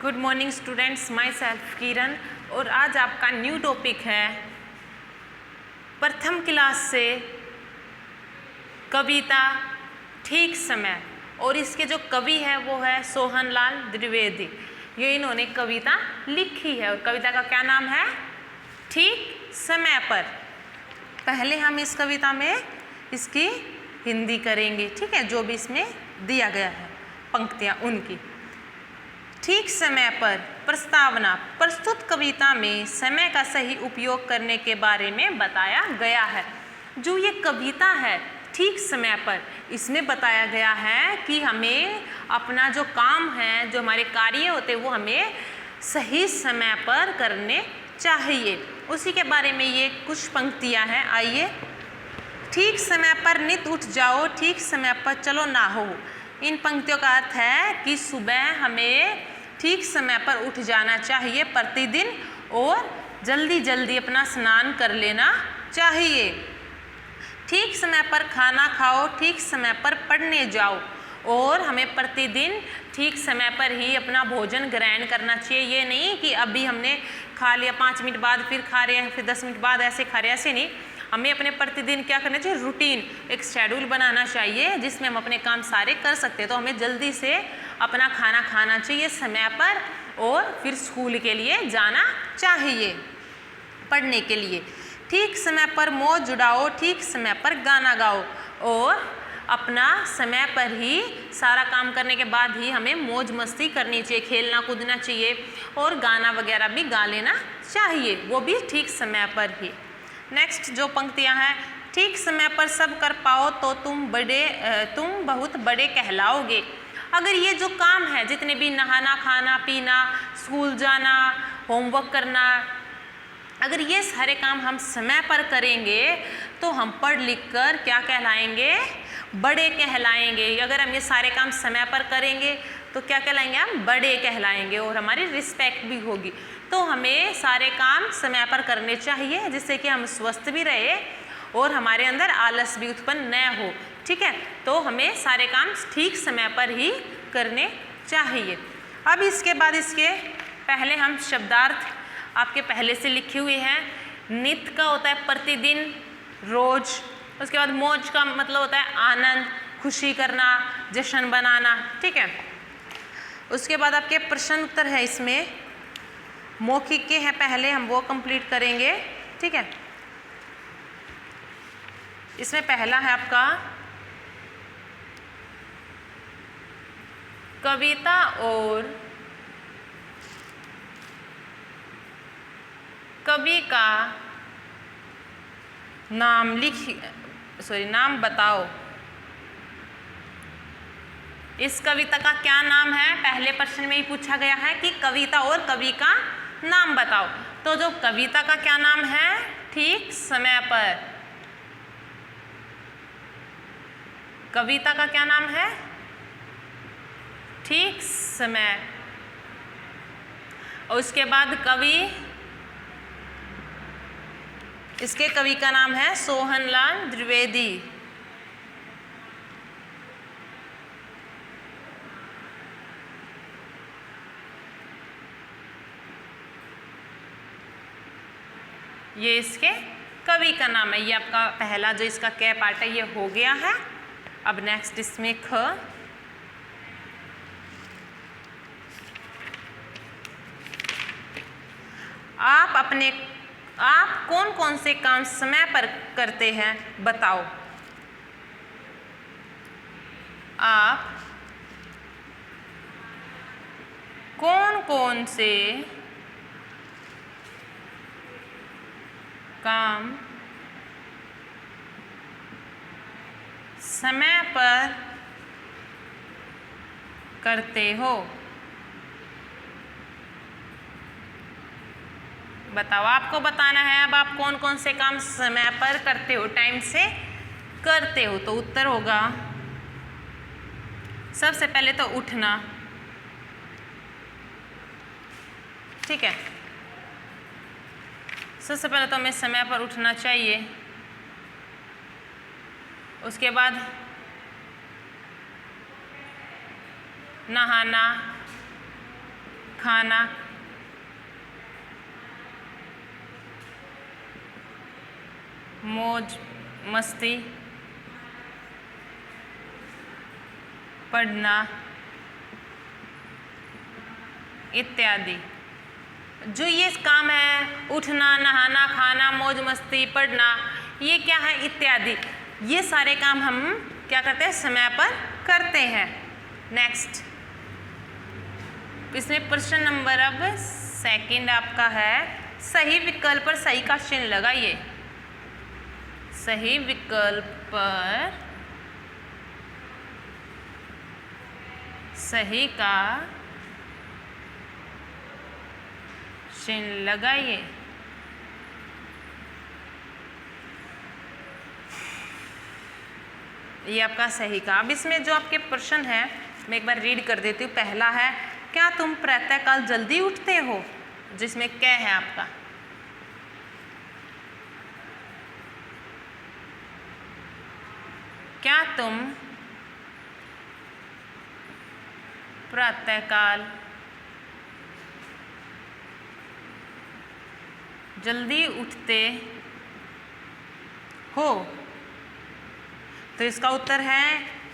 Good morning students, myself Kiran. और आज आपका न्यू टॉपिक है प्रथम क्लास से कविता ठीक समय। और इसके जो कवि है वो है सोहनलाल द्विवेदी। ये इन्होंने कविता लिखी है और कविता का क्या नाम है? ठीक समय पर। पहले हम इस कविता में इसकी हिंदी करेंगे, ठीक है, जो भी इसमें दिया गया है पंक्तियाँ उनकी। ठीक समय पर प्रस्तावना। प्रस्तुत कविता में समय का सही उपयोग करने के बारे में बताया गया है। जो ये कविता है ठीक समय पर, इसमें बताया गया है कि हमें अपना जो काम है, जो हमारे कार्य होते हैं, वो हमें सही समय पर करने चाहिए। उसी के बारे में ये कुछ पंक्तियां हैं। आइए। ठीक समय पर नित उठ जाओ, ठीक समय पर चलो ना हो। इन पंक्तियों का अर्थ है कि सुबह हमें ठीक समय पर उठ जाना चाहिए प्रतिदिन और जल्दी जल्दी अपना स्नान कर लेना चाहिए। ठीक समय पर खाना खाओ, ठीक समय पर पढ़ने जाओ और हमें प्रतिदिन ठीक समय पर ही अपना भोजन ग्रहण करना चाहिए। ये नहीं कि अभी हमने खा लिया, 5 मिनट बाद फिर खा रहे हैं, फिर 10 मिनट बाद ऐसे खा रहे हैं, ऐसे नहीं। हमें अपने प्रतिदिन क्या करना चाहिए? रूटीन, एक शेड्यूल बनाना चाहिए जिसमें हम अपने काम सारे कर सकते हैं। तो हमें जल्दी से अपना खाना खाना चाहिए समय पर और फिर स्कूल के लिए जाना चाहिए पढ़ने के लिए। ठीक समय पर मौज जुड़ाओ, ठीक समय पर गाना गाओ और अपना समय पर ही सारा काम करने के बाद ही हमें मौज मस्ती करनी चाहिए, खेलना कूदना चाहिए और गाना वगैरह भी गा लेना चाहिए, वो भी ठीक समय पर ही। नेक्स्ट जो पंक्तियां हैं, ठीक समय पर सब कर पाओ तो तुम बहुत बड़े कहलाओगे। अगर ये जो काम है, जितने भी नहाना, खाना पीना, स्कूल जाना, होमवर्क करना, अगर ये सारे काम हम समय पर करेंगे तो हम पढ़ लिख कर क्या कहलाएंगे? बड़े कहलाएंगे। अगर हम ये सारे काम समय पर करेंगे तो क्या कहलाएंगे? हम बड़े कहलाएंगे और हमारी रिस्पेक्ट भी होगी। तो हमें सारे काम समय पर करने चाहिए जिससे कि हम स्वस्थ भी रहे और हमारे अंदर आलस भी उत्पन्न न हो, ठीक है। तो हमें सारे काम ठीक समय पर ही करने चाहिए। अब इसके बाद इसके पहले हम शब्दार्थ आपके पहले से लिखे हुए हैं। नित का होता है प्रतिदिन, रोज। उसके बाद मौज का मतलब होता है आनंद, खुशी करना, जश्न बनाना, ठीक है। उसके बाद आपके प्रश्न उत्तर है, इसमें मौखिक के हैं, पहले हम वो कंप्लीट करेंगे, ठीक है। इसमें पहला है आपका कविता और कवि का नाम बताओ। इस कविता का क्या नाम है? पहले प्रश्न में ही पूछा गया है कि कविता और कवि का नाम बताओ। तो जो कविता का क्या नाम है? ठीक समय पर। कविता का क्या नाम है? ठीक समय। और उसके बाद कवि, इसके कवि का नाम है सोहनलाल द्विवेदी। ये इसके कवि का नाम है। ये आपका पहला जो इसका कै पार्ट है ये हो गया है। अब नेक्स्ट इसमें ख। आप कौन कौन से काम समय पर करते हैं बताओ। आप कौन कौन से काम समय पर करते हो? बताओ, आपको बताना है। अब आप कौन कौन से काम समय पर करते हो, टाइम से करते हो? तो उत्तर होगा सबसे पहले तो उठना, ठीक है। सबसे पहले तो हमें समय पर उठना चाहिए। उसके बाद नहाना, खाना, मौज मस्ती, पढ़ना इत्यादि। जो ये काम है उठना, नहाना, खाना, मौज मस्ती, पढ़ना, ये क्या है? इत्यादि। ये सारे काम हम क्या करते हैं? समय पर करते हैं। नेक्स्ट, इसमें प्रश्न नंबर अब सेकंड आपका है, सही विकल्प पर सही का चिन्ह लगाइए। सही विकल्प पर सही का चिन्ह लगाइए। ये आपका सही का। अब इसमें जो आपके प्रश्न है मैं एक बार रीड कर देती हूँ। पहला है, क्या तुम प्रातःकाल जल्दी उठते हो? जिसमें क्या है आपका? क्या तुम प्रातःकाल जल्दी उठते हो? तो इसका उत्तर है,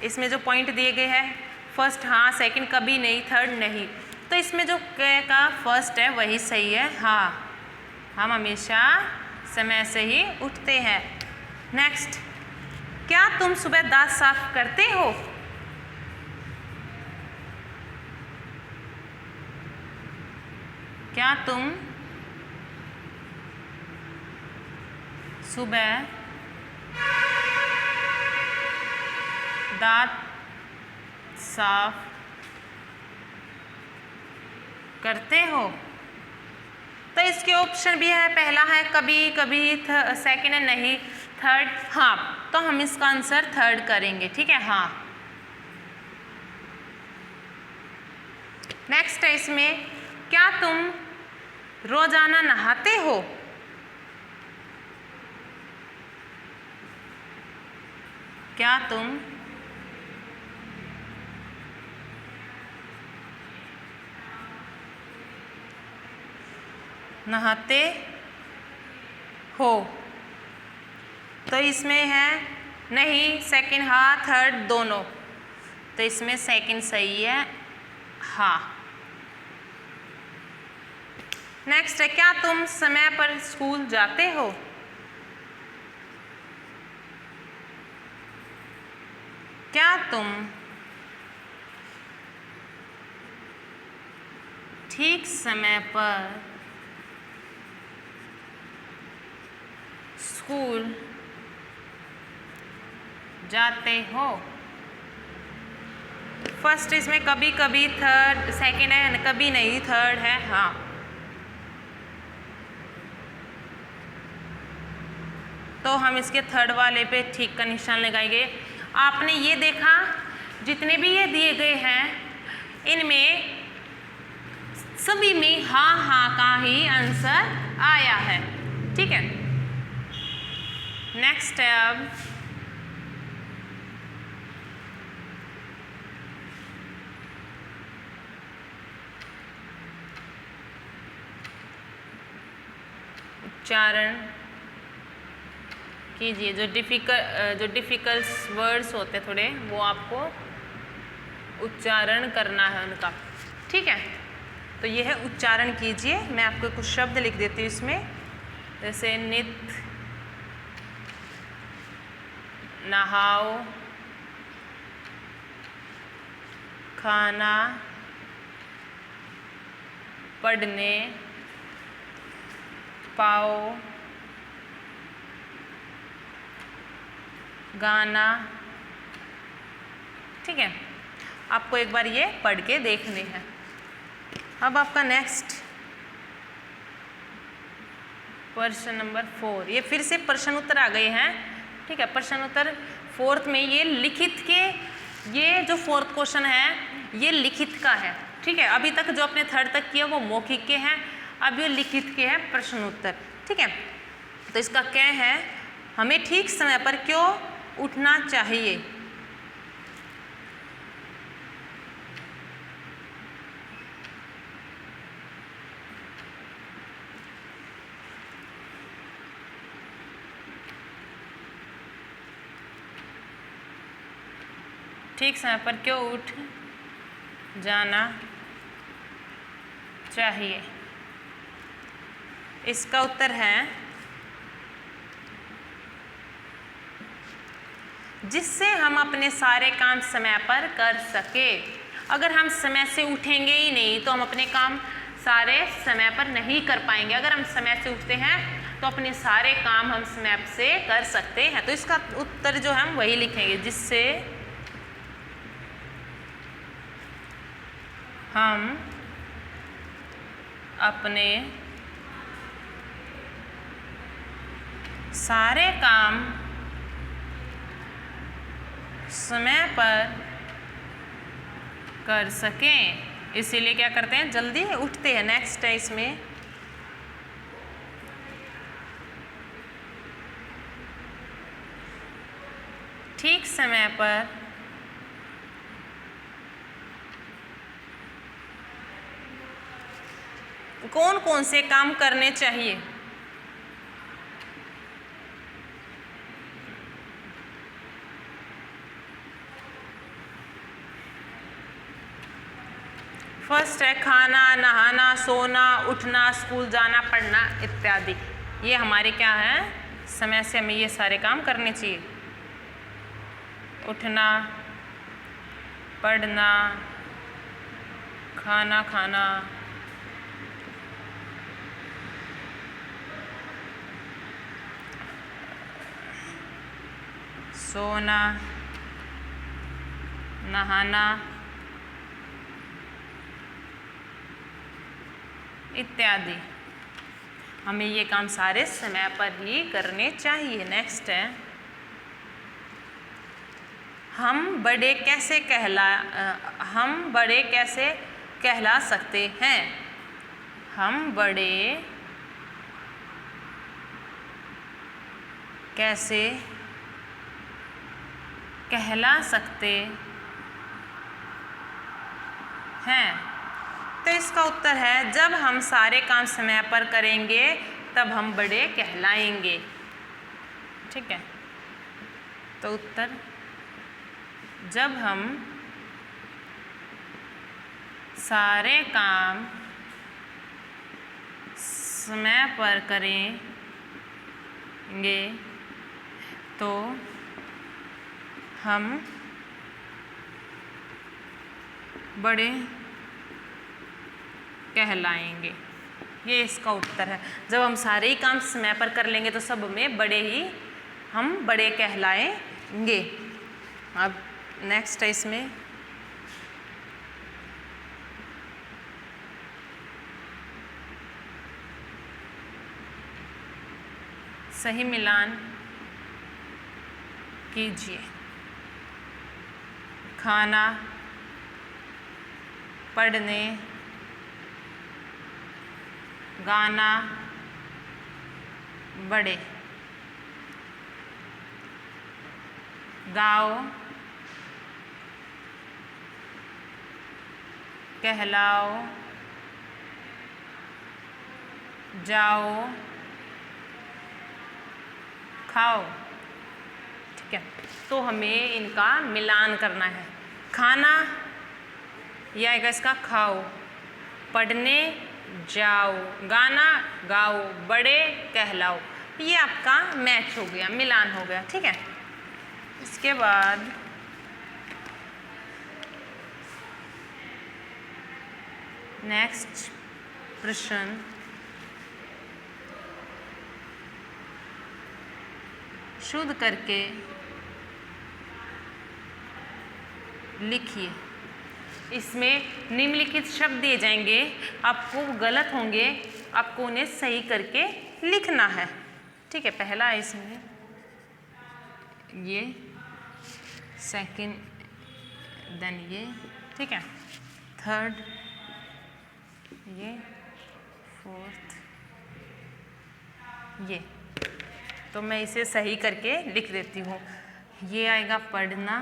इसमें जो पॉइंट दिए गए हैं, फर्स्ट हाँ, सेकंड कभी नहीं, थर्ड नहीं। तो इसमें जो क का फर्स्ट है वही सही है। हाँ, हम हमेशा समय से ही उठते हैं। नेक्स्ट, क्या तुम सुबह दांत साफ करते हो? क्या तुम सुबह दांत साफ करते हो? तो इसके ऑप्शन भी है, पहला है कभी कभी, सेकंड है नहीं, थर्ड हाँ। तो हम इसका आंसर थर्ड करेंगे, ठीक है। हाँ। नेक्स्ट है इसमें, क्या तुम रोजाना नहाते हो? क्या तुम नहाते हो? तो इसमें है नहीं, सेकंड हाँ, थर्ड दोनों। तो इसमें सेकंड सही है। हाँ। नेक्स्ट है, क्या तुम समय पर स्कूल जाते हो? क्या तुम ठीक समय पर स्कूल जाते हो? फर्स्ट इसमें कभी कभी, थर्ड सेकंड है कभी नहीं, थर्ड है हाँ। तो हम इसके थर्ड वाले पे ठीक का निशान लगाएंगे। आपने ये देखा, जितने भी ये दिए गए हैं इनमें सभी में हाँ हाँ का ही आंसर आया है, ठीक है। नेक्स्ट है अब उच्चारण कीजिए। जो डिफिकल्ट वर्ड्स होते हैं थोड़े, वो आपको उच्चारण करना है उनका, ठीक है। तो ये है उच्चारण कीजिए। मैं आपको कुछ शब्द लिख देती हूँ इसमें, जैसे नित, नहाओ, खाना, पढ़ने, पाओ, गाना, ठीक है। आपको एक बार ये पढ़ के देखने हैं। अब आपका नेक्स्ट प्रश्न नंबर 4, ये फिर से प्रश्न उत्तर आ गए हैं, ठीक है। प्रश्न उत्तर फोर्थ में ये लिखित के, ये जो फोर्थ क्वेश्चन है ये लिखित का है, ठीक है। अभी तक जो अपने थर्ड तक किया वो मौखिक के हैं, अब ये लिखित के हैं प्रश्न उत्तर, ठीक है। तो इसका क्या है, हमें ठीक समय पर क्यों उठना चाहिए? ठीक समय पर क्यों उठ जाना चाहिए? इसका उत्तर है जिससे हम अपने सारे काम समय पर कर सके। अगर हम समय से उठेंगे ही नहीं तो हम अपने काम सारे समय पर नहीं कर पाएंगे। अगर हम समय से उठते हैं तो अपने सारे काम हम समय से कर सकते हैं। तो इसका उत्तर जो हम वही लिखेंगे, जिससे हम अपने सारे काम समय पर कर सकें। इसीलिए क्या करते हैं, जल्दी उठते हैं। नेक्स्ट है इसमें ठीक समय पर कौन कौन से काम करने चाहिए? फर्स्ट है खाना, नहाना, सोना, उठना, स्कूल जाना, पढ़ना इत्यादि। ये हमारे क्या है, समय से हमें ये सारे काम करने चाहिए। उठना, पढ़ना, खाना खाना, सोना, नहाना इत्यादि। हमें ये काम सारे समय पर ही करने चाहिए। नेक्स्ट है हम बड़े कैसे कहला सकते हैं? हम बड़े कैसे कहला सकते हैं? तो इसका उत्तर है जब हम सारे काम समय पर करेंगे तब हम बड़े कहलाएंगे। ठीक है, तो उत्तर जब हम सारे काम समय पर करेंगे तो हम बड़े कहलाएंगे। ये इसका उत्तर है। जब हम सारे ही काम समय पर कर लेंगे तो सब में हम बड़े कहलाएंगे। अब नेक्स्ट है इसमें सही मिलान कीजिए। खाना, पढ़ने, गाना, बड़े, गाओ, कहलाओ, जाओ, खाओ। ठीक है, तो हमें इनका मिलान करना है। खाना ये आएगा इसका खाओ, पढ़ने जाओ, गाना गाओ, बड़े कहलाओ। ये आपका मैच हो गया, मिलान हो गया। ठीक है, इसके बाद नेक्स्ट प्रश्न शुद्ध करके लिखिए। इसमें निम्नलिखित शब्द दिए जाएंगे, आपको गलत होंगे, आपको उन्हें सही करके लिखना है। ठीक है, पहला है इसमें ये, सेकंड, देन ये, ठीक है, थर्ड ये, फोर्थ ये। तो मैं इसे सही करके लिख देती हूँ। ये आएगा पढ़ना,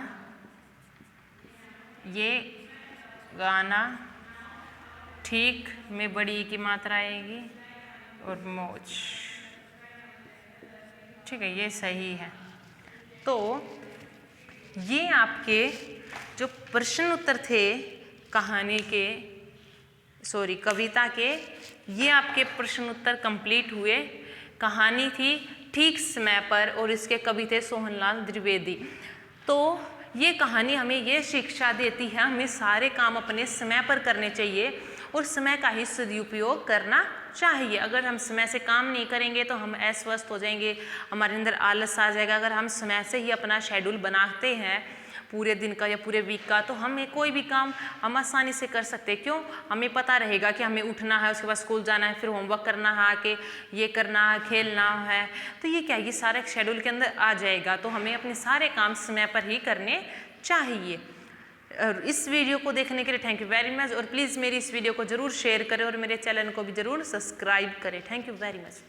ये गाना, ठीक में बड़ी की मात्रा आएगी, और मौज। ठीक है, ये सही है। तो ये आपके जो प्रश्न उत्तर थे कहानी के कविता के, ये आपके प्रश्न उत्तर कंप्लीट हुए। कहानी थी ठीक समय पर और इसके कवि थे सोहनलाल द्विवेदी। तो ये कहानी हमें ये शिक्षा देती है हमें सारे काम अपने समय पर करने चाहिए और समय का ही सदुपयोग करना चाहिए। अगर हम समय से काम नहीं करेंगे तो हम अस्वस्थ हो जाएंगे, हमारे अंदर आलस आ जाएगा। अगर हम समय से ही अपना शेड्यूल बनाते हैं पूरे दिन का या पूरे वीक का, तो हमें कोई भी काम हम आसानी से कर सकते हैं। क्यों? हमें पता रहेगा कि हमें उठना है, उसके बाद स्कूल जाना है, फिर होमवर्क करना है, आके ये करना है, खेलना है। तो ये क्या है, ये सारे शेड्यूल के अंदर आ जाएगा। तो हमें अपने सारे काम समय पर ही करने चाहिए। और इस वीडियो को देखने के लिए थैंक यू वेरी मच। और प्लीज़ मेरी इस वीडियो को ज़रूर शेयर करें और मेरे चैनल को भी ज़रूर सब्सक्राइब करें। Thank you very much.